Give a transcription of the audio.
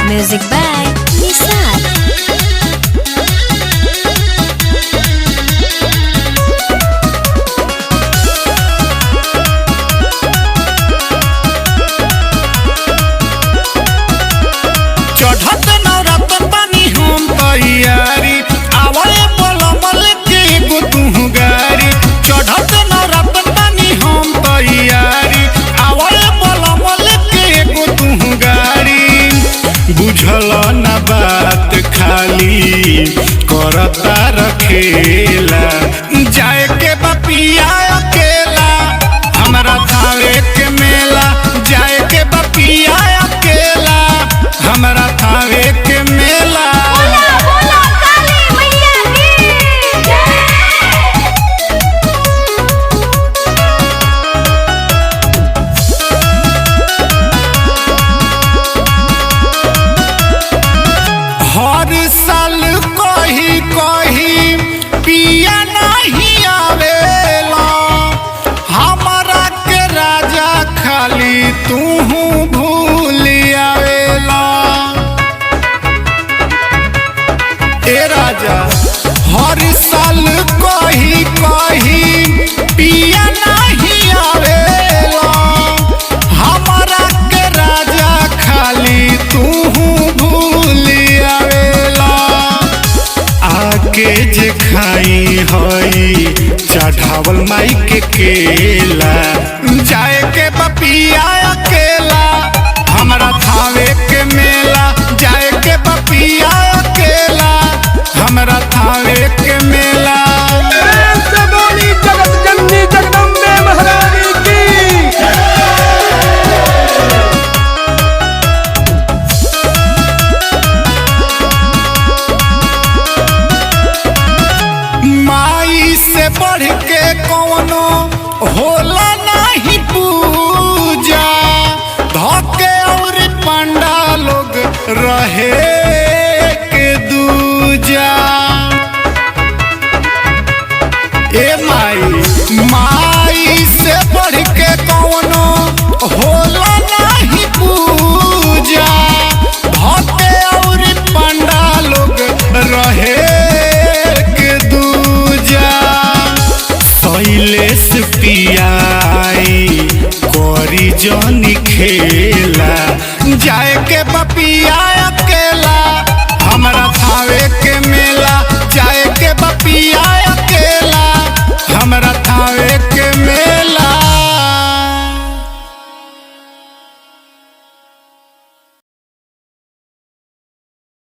Music by Nisar. चढ़त नवरतन बानी हम तैयारी आवले पलमल के एगो तू गारी। चढ़त नवरतन बानी हम तैयारी आवले पलमल के एगो तू गारी। बुझल न बात खाली करता रखेला जाए के बपिया अकेला हमरा थावे के मेला। जाए के बपिया अकेला हमरा थावे के मेला। बोला बोला काली मैया की जय। हर साल कही कही पिया नहीं आवेला हमरा के राजा खाली तू भूल आवेला। ए राजा हर साल कही कही पिया नहीं आवेला हमरा के राजा खाली तू भूल आवेला। आके जे खाई हई चढ़ावल माई के केला जाए के बपिया अकेला हमरा थावे के मेला। जाए के बपिया अकेला हमरा थावे के मेला। बोली जगत जननी जगदम्बे महारानी की माई से बढ़ के कौनो होला नहीं पूजा धके और पंडा लोग रहे के दूजा। ए माई से बढ़ के कौनो होला नहीं पूजा धके और पंडा लोग रहे के दूजा। शैलेश पियाई करी जनी खेला जाए के